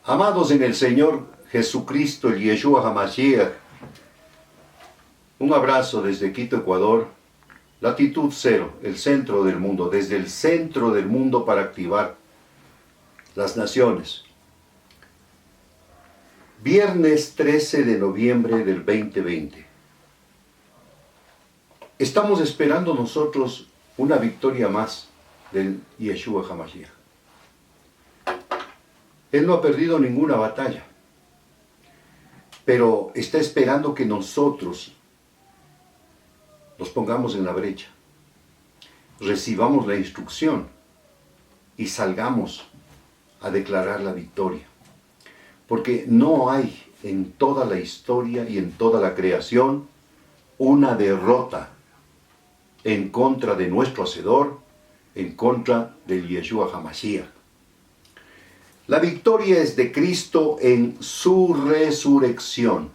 Amados en el Señor Jesucristo, el Yeshua HaMashiach, un abrazo desde Quito, Ecuador, latitud cero, el centro del mundo, desde el centro del mundo para activar las naciones. Viernes 13 de noviembre del 2020. Estamos esperando nosotros una victoria más del Yeshua HaMashiach. Él no ha perdido ninguna batalla, pero está esperando que nosotros nos pongamos en la brecha, recibamos la instrucción y salgamos a declarar la victoria. Porque no hay en toda la historia y en toda la creación una derrota en contra de nuestro Hacedor, en contra del Yeshua HaMashiach. La victoria es de Cristo en su resurrección.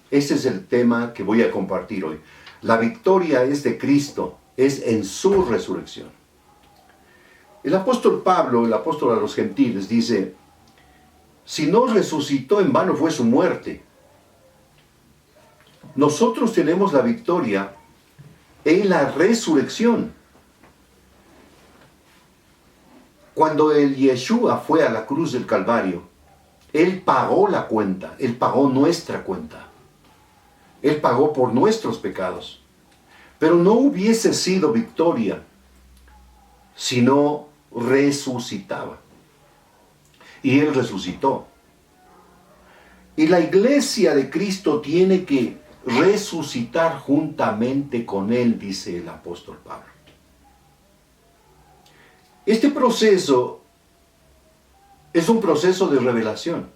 Ese es el tema que voy a compartir hoy. La victoria es de Cristo, es en su resurrección. El apóstol Pablo, el apóstol a los gentiles, dice: si no resucitó, en vano fue su muerte. Nosotros tenemos la victoria en la resurrección. Cuando el Yeshua fue a la cruz del Calvario, Él pagó la cuenta, Él pagó nuestra cuenta. Él pagó por nuestros pecados. Pero no hubiese sido victoria si no resucitaba. Y Él resucitó. Y la iglesia de Cristo tiene que resucitar juntamente con Él, dice el apóstol Pablo. Este proceso es un proceso de revelación.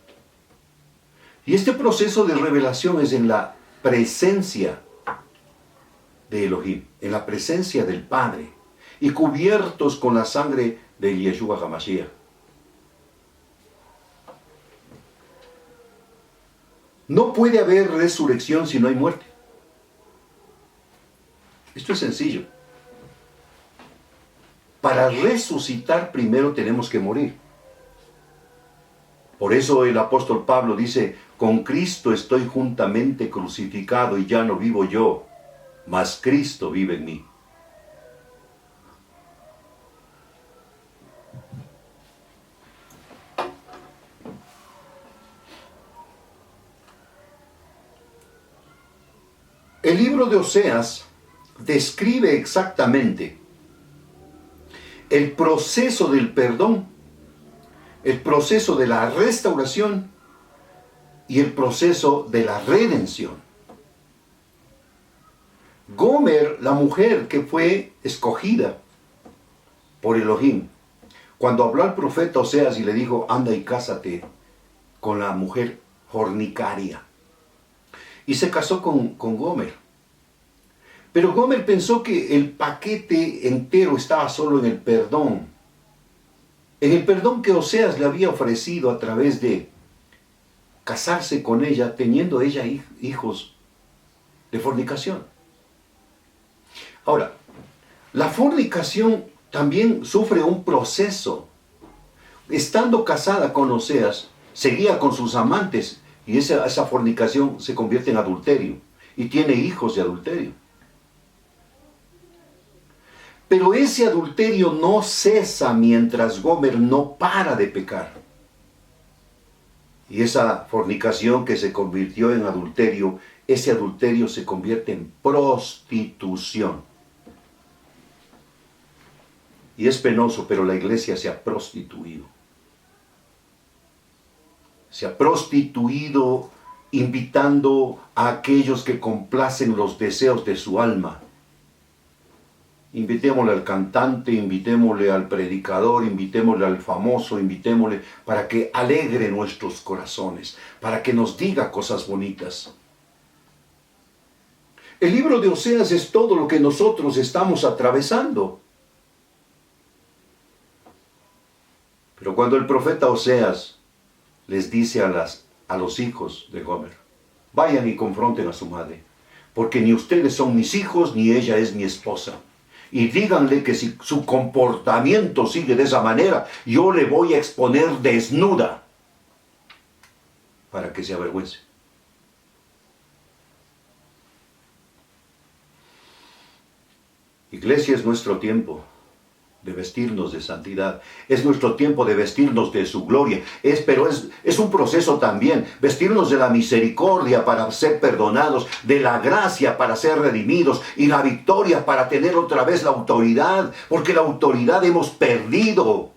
Y este proceso de revelación es en la presencia de Elohim, en la presencia del Padre, y cubiertos con la sangre de Yeshua HaMashiach. No puede haber resurrección si no hay muerte. Esto es sencillo. Para resucitar primero tenemos que morir. Por eso el apóstol Pablo dice: con Cristo estoy juntamente crucificado y ya no vivo yo, mas Cristo vive en mí. El libro de Oseas describe exactamente el proceso del perdón, el proceso de la restauración y el proceso de la redención. Gomer, la mujer que fue escogida por Elohim, cuando habló al profeta Oseas y le dijo: anda y cásate con la mujer fornicaria, y se casó con Gomer. Pero Gomer pensó que el paquete entero estaba solo en el perdón que Oseas le había ofrecido a través de casarse con ella, teniendo ella hijos de fornicación. Ahora, la fornicación también sufre un proceso. Estando casada con Oseas, seguía con sus amantes, y esa fornicación se convierte en adulterio, y tiene hijos de adulterio. Pero ese adulterio no cesa mientras Gomer no para de pecar. Y esa fornicación que se convirtió en adulterio, ese adulterio se convierte en prostitución. Y es penoso, pero la iglesia se ha prostituido. Se ha prostituido invitando a aquellos que complacen los deseos de su alma. Invitémosle al cantante, invitémosle al predicador, invitémosle al famoso, invitémosle para que alegre nuestros corazones, para que nos diga cosas bonitas. El libro de Oseas es todo lo que nosotros estamos atravesando. Pero cuando el profeta Oseas les dice a los hijos de Gomer: vayan y confronten a su madre, porque ni ustedes son mis hijos, ni ella es mi esposa. Y díganle que si su comportamiento sigue de esa manera, yo le voy a exponer desnuda. para que se avergüence. Iglesia, es nuestro tiempo de vestirnos de santidad. Es nuestro tiempo de vestirnos de su gloria. Pero es un proceso también. Vestirnos de la misericordia para ser perdonados, de la gracia para ser redimidos y la victoria para tener otra vez la autoridad. Porque la autoridad hemos perdido.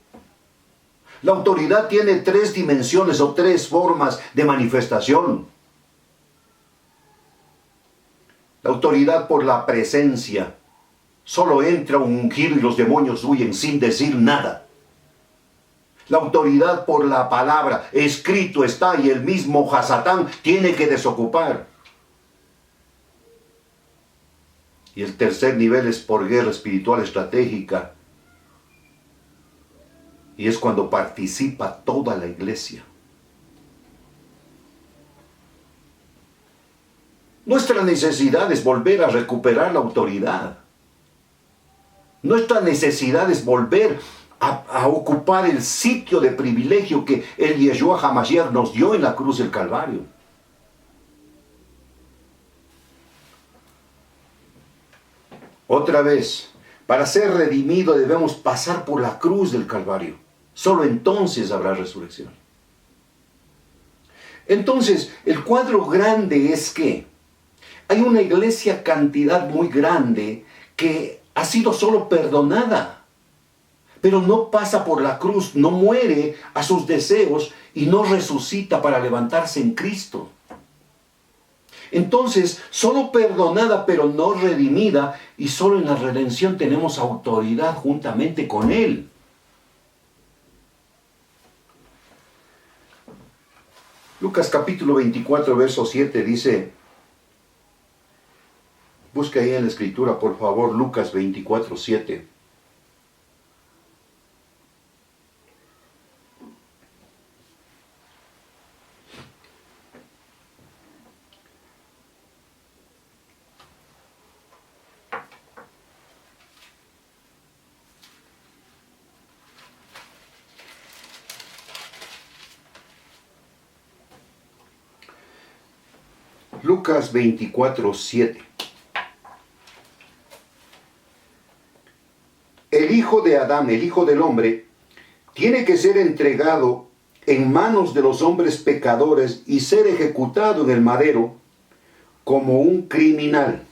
La autoridad tiene 3 dimensiones o 3 formas de manifestación. La autoridad por la presencia. Solo entra un ungido y los demonios huyen sin decir nada. La autoridad por la palabra. Escrito está y el mismo Hasatán tiene que desocupar. Y el tercer nivel es por guerra espiritual estratégica. Y es cuando participa toda la iglesia. Nuestra necesidad es volver a recuperar la autoridad. Nuestra necesidad es volver a ocupar el sitio de privilegio que el Yeshua HaMashiach nos dio en la cruz del Calvario. Otra vez, para ser redimido debemos pasar por la cruz del Calvario. Solo entonces habrá resurrección. Entonces, el cuadro grande es que hay una iglesia cantidad muy grande que ha sido solo perdonada, pero no pasa por la cruz, no muere a sus deseos y no resucita para levantarse en Cristo. Entonces, solo perdonada pero no redimida, y solo en la redención tenemos autoridad juntamente con Él. Lucas capítulo 24, verso 7 dice, busca ahí en la escritura, por favor, Lucas 24, 7. Lucas 24, 7. El Hijo de Adán, el Hijo del Hombre, tiene que ser entregado en manos de los hombres pecadores y ser ejecutado en el madero como un criminal.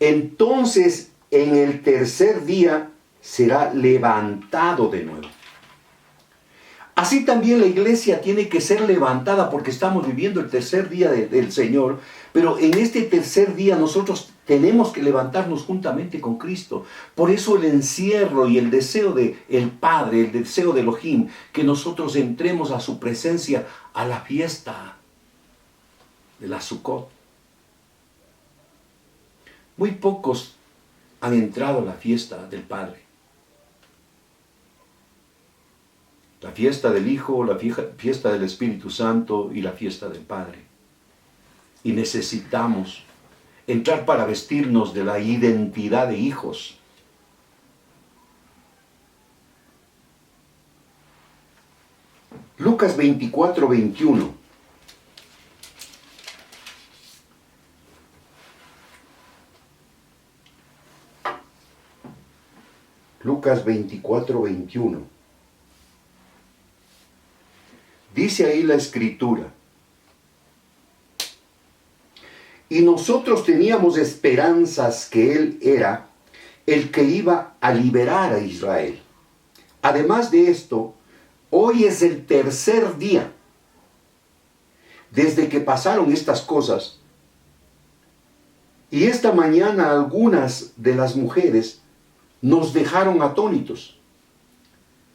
Entonces, en el tercer día será levantado de nuevo. Así también la iglesia tiene que ser levantada porque estamos viviendo el tercer día del Señor, pero en este tercer día nosotros tenemos que levantarnos juntamente con Cristo. Por eso el encierro y el deseo del Padre, el deseo de Elohim, que nosotros entremos a su presencia a la fiesta de la Sukkot. Muy pocos han entrado a la fiesta del Padre. La fiesta del Hijo, la fiesta del Espíritu Santo y la fiesta del Padre. Y necesitamos entrar para vestirnos de la identidad de hijos. Lucas 24, 21. Lucas 24, 21. Dice ahí la escritura, y nosotros teníamos esperanzas que Él era el que iba a liberar a Israel. Además de esto, hoy es el tercer día desde que pasaron estas cosas, y esta mañana algunas de las mujeres nos dejaron atónitos.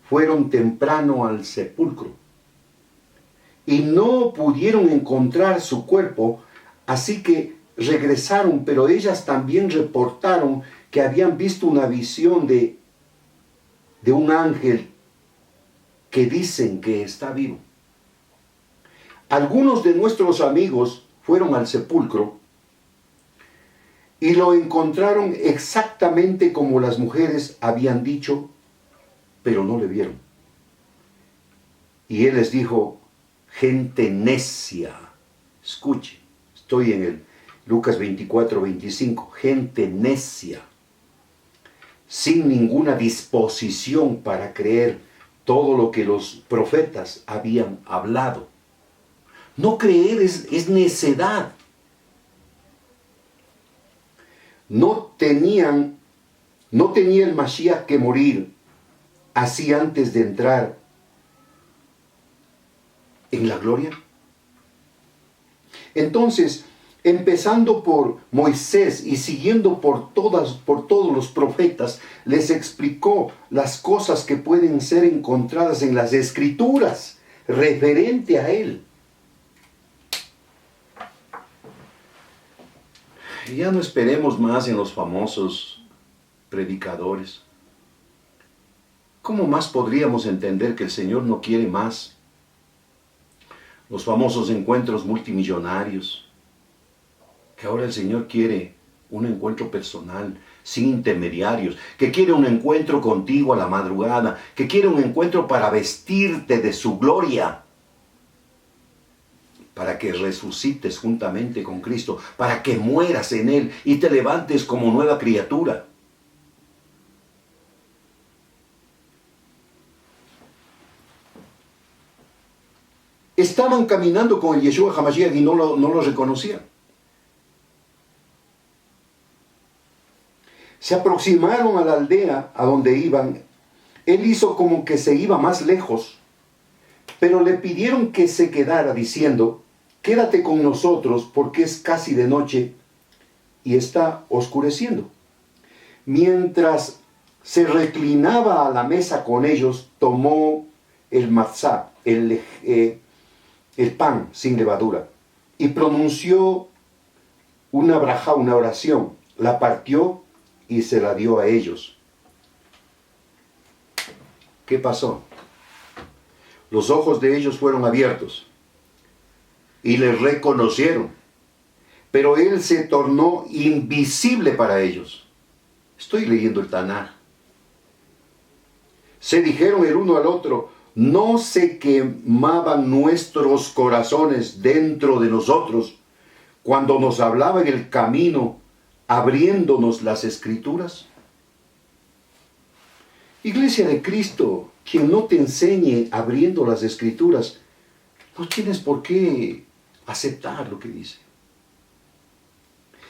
Fueron temprano al sepulcro y no pudieron encontrar su cuerpo, así que regresaron, pero ellas también reportaron que habían visto una visión de un ángel que dicen que está vivo. Algunos de nuestros amigos fueron al sepulcro y lo encontraron exactamente como las mujeres habían dicho, pero no le vieron. Y él les dijo, gente necia. Escuche, estoy en el Lucas 24:25. Gente necia, sin ninguna disposición para creer todo lo que los profetas habían hablado. No creer es necedad. No tenía el Mashiach que morir así antes de entrar en la gloria. Entonces, empezando por Moisés y siguiendo por todos los profetas, les explicó las cosas que pueden ser encontradas en las Escrituras referente a él. Ya no esperemos más en los famosos predicadores. ¿Cómo más podríamos entender que el Señor no quiere más? Los famosos encuentros multimillonarios. Que ahora el Señor quiere un encuentro personal, sin intermediarios. Que quiere un encuentro contigo a la madrugada. Que quiere un encuentro para vestirte de su gloria. Para que resucites juntamente con Cristo, para que mueras en Él y te levantes como nueva criatura. Estaban caminando con el Yeshua HaMashiach y no lo reconocían. Se aproximaron a la aldea a donde iban. Él hizo como que se iba más lejos, pero le pidieron que se quedara diciendo: quédate con nosotros porque es casi de noche y está oscureciendo. Mientras se reclinaba a la mesa con ellos, tomó el matzá, el pan sin levadura, y pronunció una brajá, una oración. La partió y se la dio a ellos. ¿Qué pasó? Los ojos de ellos fueron abiertos y le reconocieron, pero él se tornó invisible para ellos. Estoy leyendo el Tanaj. Se dijeron el uno al otro: ¿no se quemaban nuestros corazones dentro de nosotros cuando nos hablaba en el camino, abriéndonos las Escrituras? Iglesia de Cristo, quien no te enseñe abriendo las Escrituras, no tienes por qué aceptar lo que dice.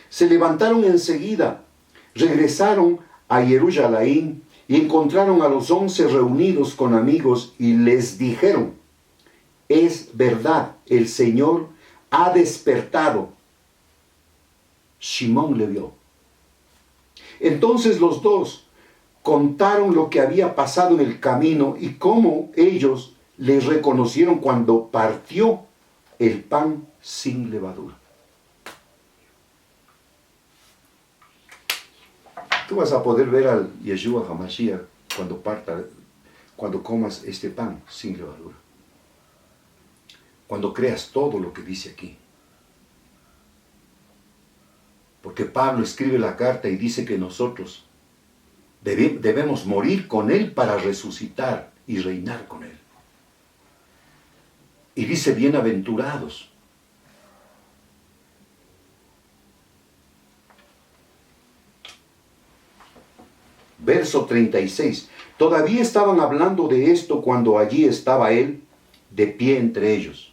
Se levantaron enseguida, regresaron a Jerusalén y encontraron a los 11 reunidos con amigos y les dijeron: es verdad, el Señor ha despertado. Simón le vio. Entonces los dos contaron lo que había pasado en el camino y cómo ellos le reconocieron cuando partió el pan sin levadura. Tú vas a poder ver al Yeshua HaMashiach cuando comas este pan sin levadura. Cuando creas todo lo que dice aquí. Porque Pablo escribe la carta y dice que nosotros debemos morir con Él para resucitar y reinar con Él. Y dice: bienaventurados. Verso 36. Todavía estaban hablando de esto cuando allí estaba él, de pie entre ellos.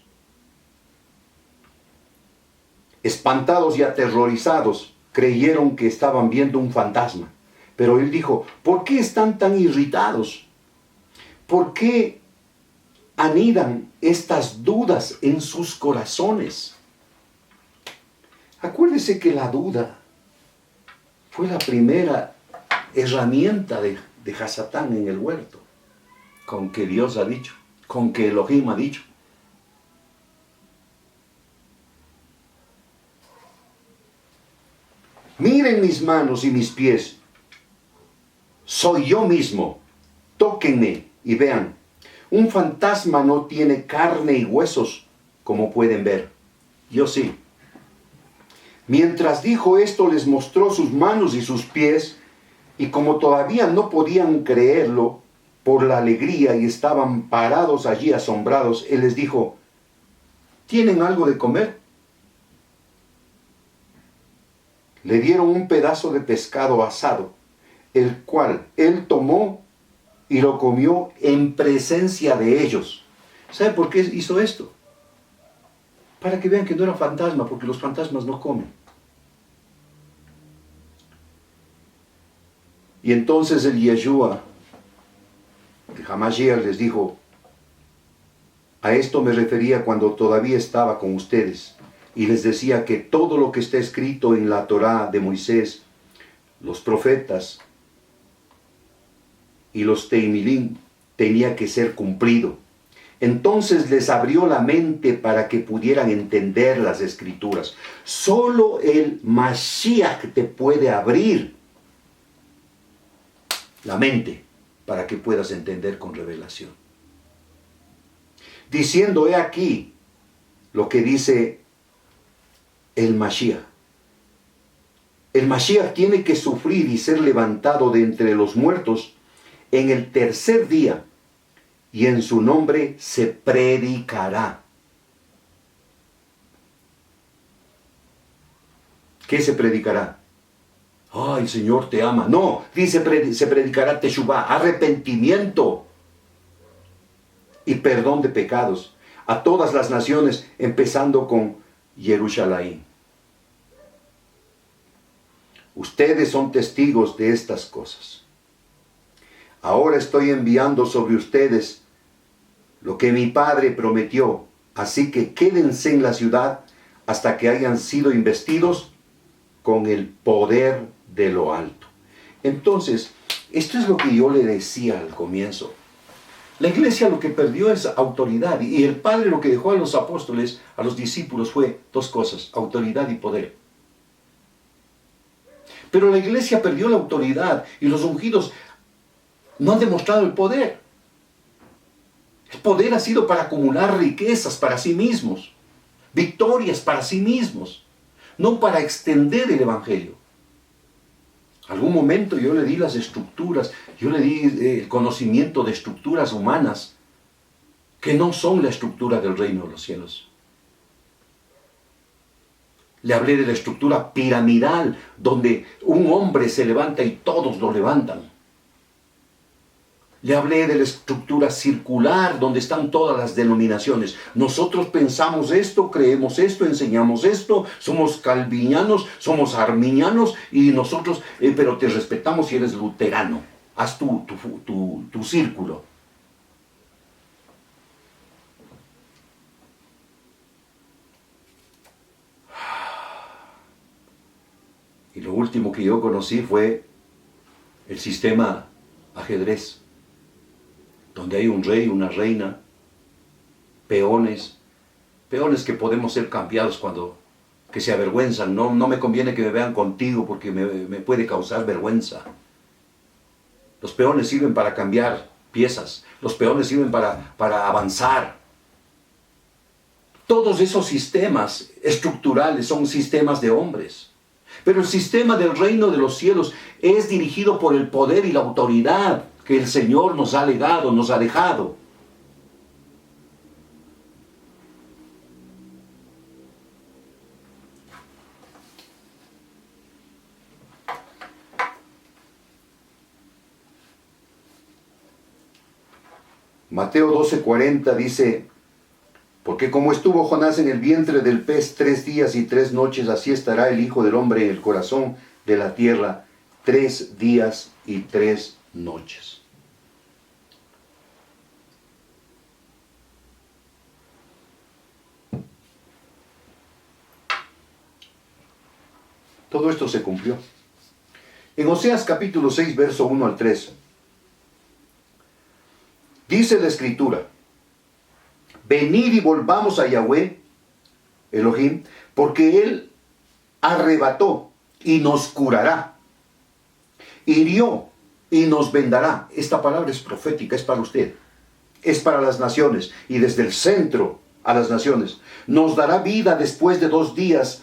Espantados y aterrorizados, creyeron que estaban viendo un fantasma. Pero él dijo: ¿por qué están tan irritados? ¿Por qué anidan estas dudas en sus corazones? Acuérdese que la duda fue la primera herramienta de Hasatán en el huerto. Con que Dios ha dicho, con que Elohim ha dicho. Miren mis manos y mis pies. Soy yo mismo. Tóquenme y vean. Un fantasma no tiene carne y huesos, como pueden ver. Yo sí. Mientras dijo esto, les mostró sus manos y sus pies, y como todavía no podían creerlo por la alegría y estaban parados allí asombrados, él les dijo: ¿tienen algo de comer? Le dieron un pedazo de pescado asado, el cual él tomó y lo comió en presencia de ellos. ¿Sabe por qué hizo esto? Para que vean que no era fantasma, porque los fantasmas no comen. Y entonces el Yeshua, el Hamashiach, les dijo, a esto me refería cuando todavía estaba con ustedes, y les decía que todo lo que está escrito en la Torá de Moisés, los profetas y los Teimilim, tenía que ser cumplido. Entonces les abrió la mente para que pudieran entender las escrituras. Solo el Mashiach te puede abrir la mente para que puedas entender con revelación. Diciendo, he aquí lo que dice el Mashiach. El Mashiach tiene que sufrir y ser levantado de entre los muertos en el tercer día, y en su nombre se predicará. ¿Qué se predicará? ¡Ay, el Señor te ama! No, dice se predicará Teshuvah, arrepentimiento y perdón de pecados a todas las naciones, empezando con Jerusalén. Ustedes son testigos de estas cosas. Ahora estoy enviando sobre ustedes lo que mi Padre prometió, así que quédense en la ciudad hasta que hayan sido investidos con el poder de lo alto. Entonces, esto es lo que yo le decía al comienzo. La iglesia lo que perdió es autoridad, y el Padre lo que dejó a los apóstoles, a los discípulos, fue dos cosas: autoridad y poder. Pero la iglesia perdió la autoridad, y los ungidos no han demostrado el poder. El poder ha sido para acumular riquezas para sí mismos, victorias para sí mismos, no para extender el evangelio. Algún momento yo le di las estructuras, yo le di el conocimiento de estructuras humanas que no son la estructura del reino de los cielos. Le hablé de la estructura piramidal, donde un hombre se levanta y todos lo levantan. Le hablé de la estructura circular, donde están todas las denominaciones. Nosotros pensamos esto, creemos esto, enseñamos esto, somos calvinianos, somos arminianos, y nosotros, pero te respetamos si eres luterano. Haz tu círculo. Y lo último que yo conocí fue el sistema ajedrez, donde hay un rey, una reina, peones que podemos ser cambiados cuando que se avergüenzan. No me conviene que me vean contigo porque me puede causar vergüenza. Los peones sirven para cambiar piezas, los peones sirven para avanzar. Todos esos sistemas estructurales son sistemas de hombres. Pero el sistema del reino de los cielos es dirigido por el poder y la autoridad que el Señor nos ha legado, nos ha dejado. Mateo 12:40 dice, porque como estuvo Jonás en el vientre del pez 3 días y 3 noches, así estará el Hijo del Hombre en el corazón de la tierra 3 días y 3 noches. Todo esto se cumplió. En Oseas capítulo 6, verso 1 al 3, dice la Escritura, venid y volvamos a Yahweh, Elohim, porque Él arrebató y nos curará, hirió y nos vendará. Esta palabra es profética, es para usted, es para las naciones, y desde el centro a las naciones. Nos dará vida después de 2 días,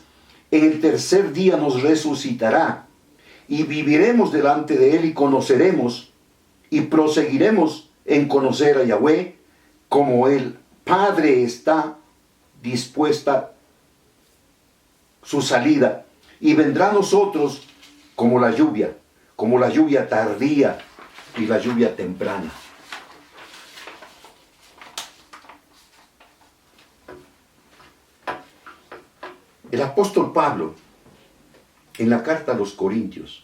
en el tercer día nos resucitará, y viviremos delante de Él y conoceremos, y proseguiremos en conocer a Yahweh, como el Padre está dispuesta su salida, y vendrá a nosotros como la lluvia tardía y la lluvia temprana. El apóstol Pablo, en la carta a los Corintios,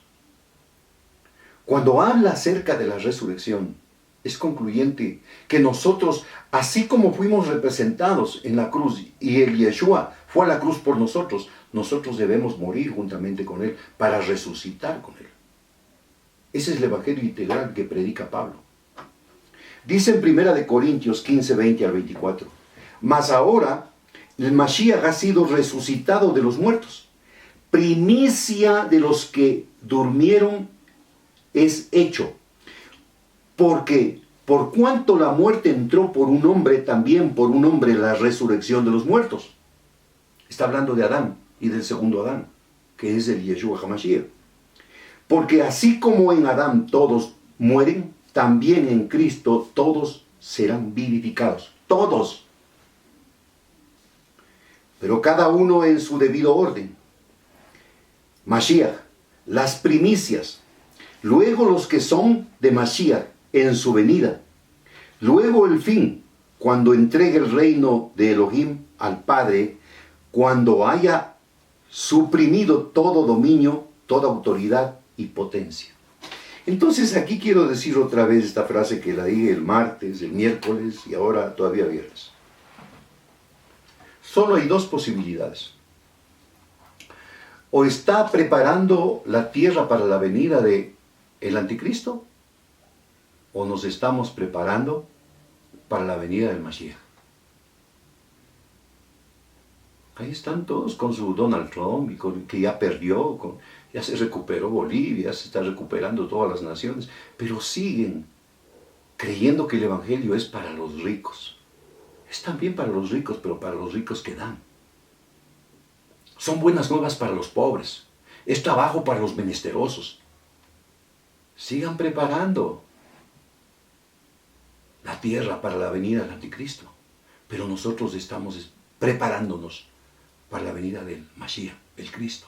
cuando habla acerca de la resurrección, es concluyente que nosotros, así como fuimos representados en la cruz y el Yeshua fue a la cruz por nosotros, nosotros debemos morir juntamente con Él para resucitar con Él. Ese es el evangelio integral que predica Pablo. Dice en 1 Corintios 15, 20 al 24, mas ahora el Mashiach ha sido resucitado de los muertos, primicia de los que durmieron es hecho. Porque por cuanto la muerte entró por un hombre, también por un hombre la resurrección de los muertos. Está hablando de Adán y del segundo Adán, que es el Yeshua HaMashiach. Porque así como en Adán todos mueren, también en Cristo todos serán vivificados. Todos. Pero cada uno en su debido orden. Mashiach, las primicias. Luego los que son de Mashiach en su venida. Luego el fin, cuando entregue el reino de Elohim al Padre, cuando haya suprimido todo dominio, toda autoridad y potencia. Entonces aquí quiero decir otra vez esta frase que la dije el martes, el miércoles y ahora todavía viernes. Solo hay dos posibilidades. O está preparando la tierra para la venida de el anticristo, o nos estamos preparando para la venida del Mashiach. Ahí están todos con su Donald Trump, y que ya perdió, ya se recuperó Bolivia, se está recuperando todas las naciones, pero siguen creyendo que el Evangelio es para los ricos. Es también para los ricos, pero para los ricos que dan. Son buenas nuevas para los pobres. Es trabajo para los menesterosos. Sigan preparando la tierra para la venida del anticristo. Pero nosotros estamos preparándonos para la venida del Mashiach, el Cristo.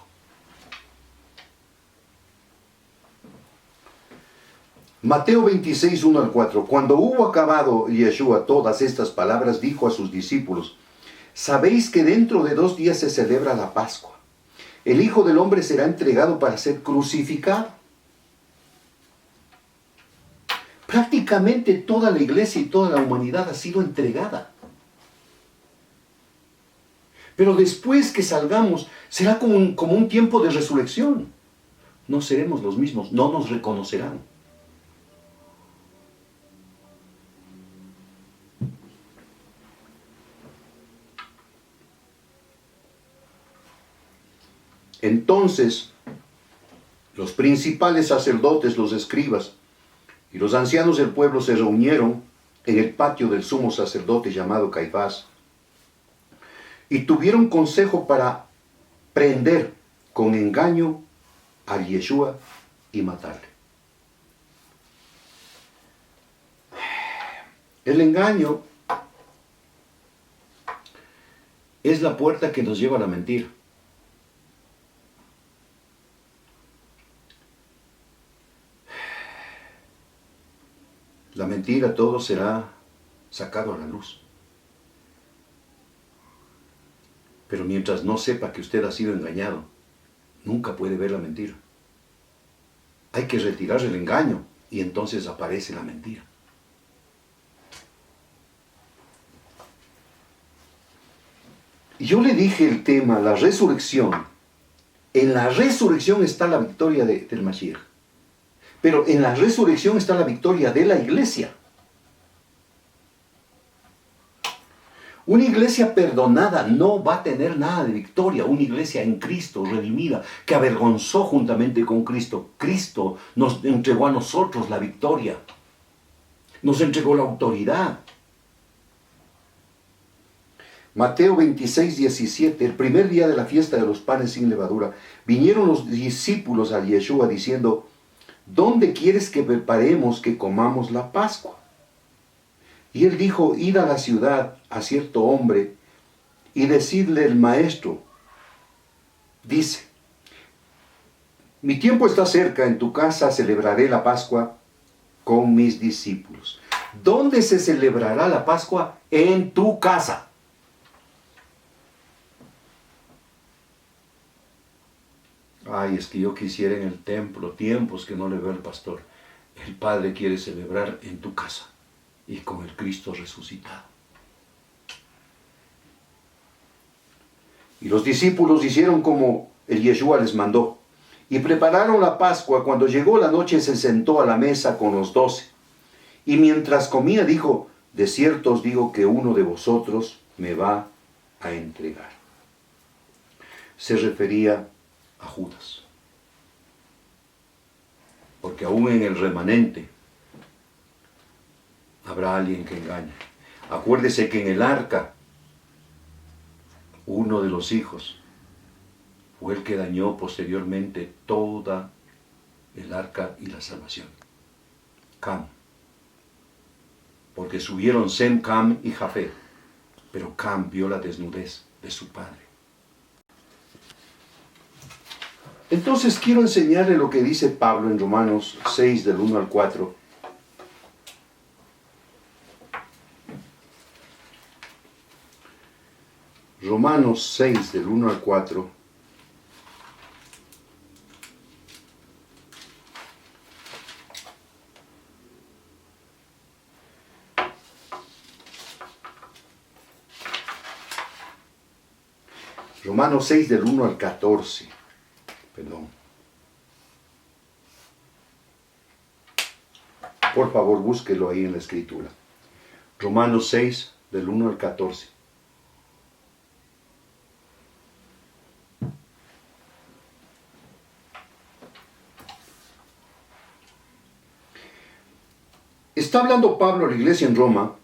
Mateo 26, 1 al 4. Cuando hubo acabado Yeshua todas estas palabras, dijo a sus discípulos: sabéis que dentro de 2 días se celebra la Pascua. El Hijo del Hombre será entregado para ser crucificado. Prácticamente toda la iglesia y toda la humanidad ha sido entregada. Pero después que salgamos, será como un tiempo de resurrección. No seremos los mismos, no nos reconocerán. Entonces, los principales sacerdotes, los escribas y los ancianos del pueblo se reunieron en el patio del sumo sacerdote llamado Caifás y tuvieron consejo para prender con engaño a Yeshua y matarle. El engaño es la puerta que nos lleva a la mentira. La mentira, todo será sacado a la luz. Pero mientras no sepa que usted ha sido engañado, nunca puede ver la mentira. Hay que retirar el engaño y entonces aparece la mentira. Y yo le dije el tema, la resurrección. En la resurrección está la victoria del Mashiach. Pero en la resurrección está la victoria de la iglesia. Una iglesia perdonada no va a tener nada de victoria. Una iglesia en Cristo, redimida, que avergonzó juntamente con Cristo. Cristo nos entregó a nosotros la victoria. Nos entregó la autoridad. Mateo 26, 17. El primer día de la fiesta de los panes sin levadura, vinieron los discípulos a Yeshua diciendo: ¿dónde quieres que preparemos que comamos la Pascua? Y él dijo: id a la ciudad a cierto hombre y decidle el maestro, dice, mi tiempo está cerca, en tu casa celebraré la Pascua con mis discípulos. ¿Dónde se celebrará la Pascua? En tu casa. Ay, es que yo quisiera en el templo, tiempos que no le veo al pastor. El Padre quiere celebrar en tu casa y con el Cristo resucitado. Y los discípulos hicieron como el Yeshua les mandó y prepararon la Pascua. Cuando llegó la noche se sentó a la mesa con los 12. Y mientras comía dijo, de cierto os digo que uno de vosotros me va a entregar. Se refería a Judas. Porque aún en el remanente habrá alguien que engañe. Acuérdese que en el arca, uno de los hijos fue el que dañó posteriormente toda el arca y la salvación. Cam. Porque subieron Sem, Cam y Jafet, pero Cam vio la desnudez de su padre. Entonces quiero enseñarle lo que dice Pablo en Romanos 6 del 1 al 4. Romanos 6 del 1 al 4. Romanos 6 del 1 al 14. Perdón. Por favor, búsquelo ahí en la escritura. Romanos 6 del 1 al 14. Está hablando Pablo a la iglesia en Roma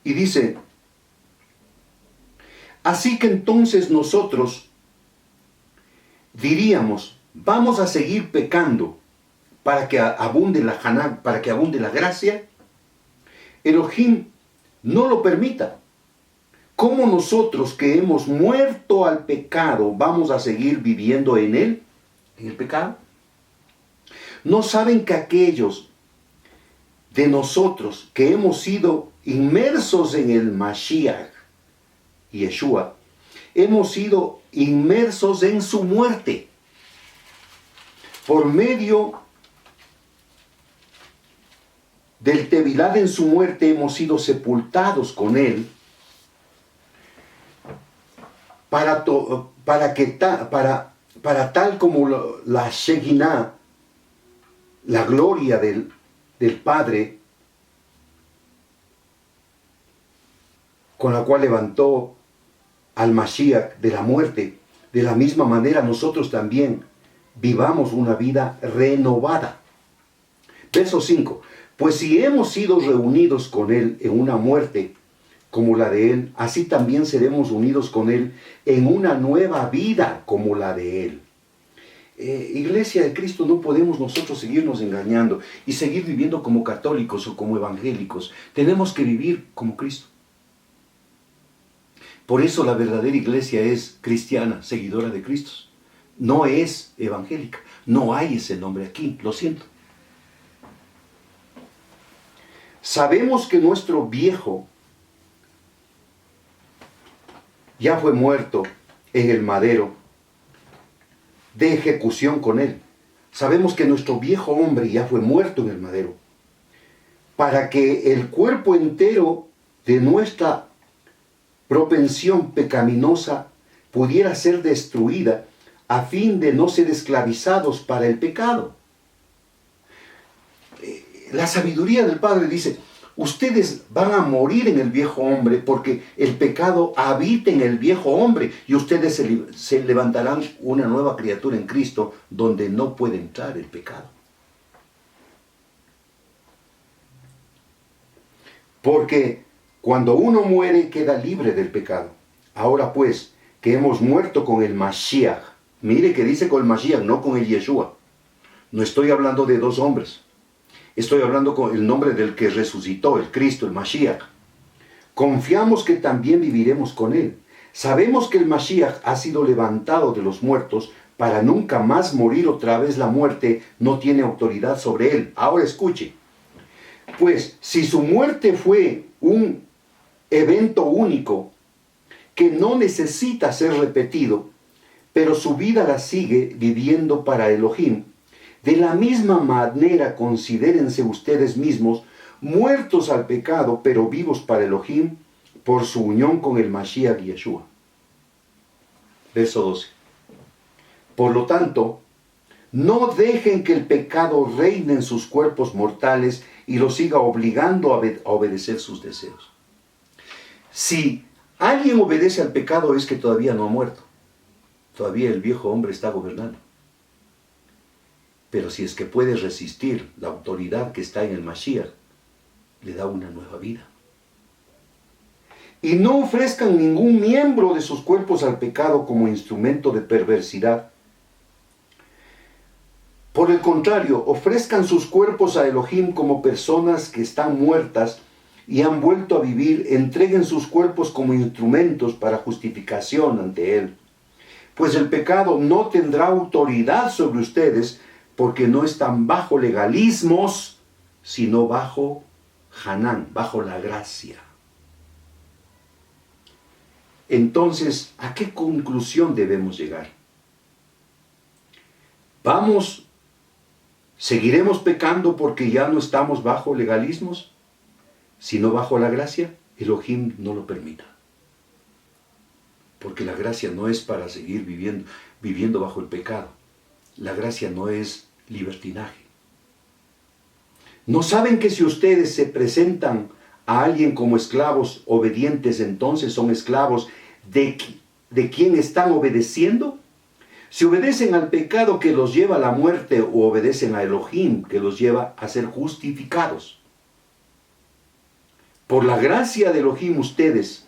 y dice, así que entonces nosotros diríamos, vamos a seguir pecando para que abunde la Haná, para que abunde la gracia. Elohim no lo permita. ¿Cómo nosotros que hemos muerto al pecado vamos a seguir viviendo en él, en el pecado? ¿No saben que aquellos de nosotros que hemos sido inmersos en el Mashiach, Yeshua, hemos sido inmersos en su muerte? Por medio del Tevilá en su muerte hemos sido sepultados con él para tal como la Shekinah, la gloria del Padre, con la cual levantó al Mashiach de la muerte, de la misma manera nosotros también vivamos una vida renovada. Verso 5. Pues si hemos sido reunidos con Él en una muerte como la de Él, así también seremos unidos con Él en una nueva vida como la de Él. Iglesia de Cristo, no podemos nosotros seguirnos engañando y seguir viviendo como católicos o como evangélicos. Tenemos que vivir como Cristo. Por eso la verdadera iglesia es cristiana, seguidora de Cristo. No es evangélica. No hay ese nombre aquí, lo siento. Sabemos que nuestro viejo ya fue muerto en el madero de ejecución con él. Sabemos que nuestro viejo hombre ya fue muerto en el madero, para que el cuerpo entero de nuestra propensión pecaminosa pudiera ser destruida a fin de no ser esclavizados para el pecado. La sabiduría del Padre dice, ustedes van a morir en el viejo hombre porque el pecado habita en el viejo hombre y ustedes se levantarán una nueva criatura en Cristo donde no puede entrar el pecado. Porque cuando uno muere queda libre del pecado. Ahora pues, que hemos muerto con el Mashiach, mire que dice con el Mashiach, no con el Yeshua. No estoy hablando de dos hombres. Estoy hablando con el nombre del que resucitó, el Cristo, el Mashiach. Confiamos que también viviremos con Él. Sabemos que el Mashiach ha sido levantado de los muertos para nunca más morir otra vez. La muerte no tiene autoridad sobre él. Ahora escuche. Pues si su muerte fue un evento único que no necesita ser repetido, pero su vida la sigue viviendo para Elohim, de la misma manera considérense ustedes mismos muertos al pecado, pero vivos para Elohim, por su unión con el Mashiach Yeshua. Verso 12. Por lo tanto, no dejen que el pecado reine en sus cuerpos mortales y los siga obligando a obedecer sus deseos. Si alguien obedece al pecado es que todavía no ha muerto. Todavía el viejo hombre está gobernando. Pero si es que puede resistir la autoridad que está en el Mashiach, le da una nueva vida. Y no ofrezcan ningún miembro de sus cuerpos al pecado como instrumento de perversidad. Por el contrario, ofrezcan sus cuerpos a Elohim como personas que están muertas y han vuelto a vivir. Entreguen sus cuerpos como instrumentos para justificación ante Él. Pues el pecado no tendrá autoridad sobre ustedes, porque no están bajo legalismos, sino bajo Hanán, bajo la gracia. Entonces, ¿a qué conclusión debemos llegar? ¿Seguiremos pecando porque ya no estamos bajo legalismos, sino bajo la gracia? Elohim no lo permita. Porque la gracia no es para seguir viviendo bajo el pecado. La gracia no es libertinaje. ¿No saben que si ustedes se presentan a alguien como esclavos obedientes, entonces son esclavos de quien están obedeciendo? Si obedecen al pecado que los lleva a la muerte, o obedecen a Elohim que los lleva a ser justificados. Por la gracia de Elohim, ustedes,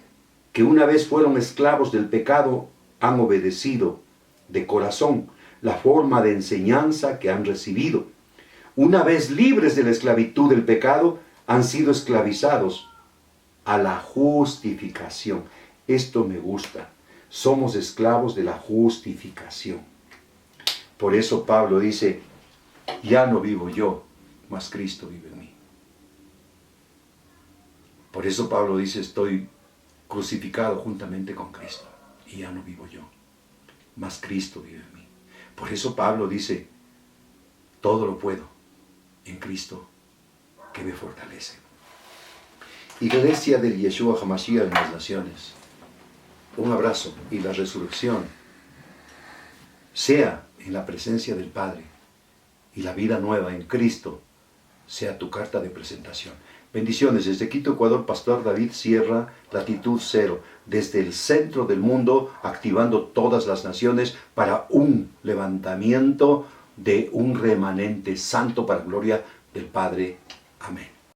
que una vez fueron esclavos del pecado, han obedecido de corazón la forma de enseñanza que han recibido. Una vez libres de la esclavitud del pecado, han sido esclavizados a la justificación. Esto me gusta. Somos esclavos de la justificación. Por eso Pablo dice, ya no vivo yo, mas Cristo vive en mí. Por eso Pablo dice, estoy crucificado juntamente con Cristo, y ya no vivo yo, mas Cristo vive en mí. Por eso Pablo dice, todo lo puedo en Cristo que me fortalece. Iglesia del Yeshua HaMashiach en las naciones, un abrazo y la resurrección sea en la presencia del Padre y la vida nueva en Cristo sea tu carta de presentación. Bendiciones desde Quito, Ecuador, Pastor David Sierra, latitud 0, desde el centro del mundo, activando todas las naciones para un levantamiento de un remanente santo para gloria del Padre. Amén.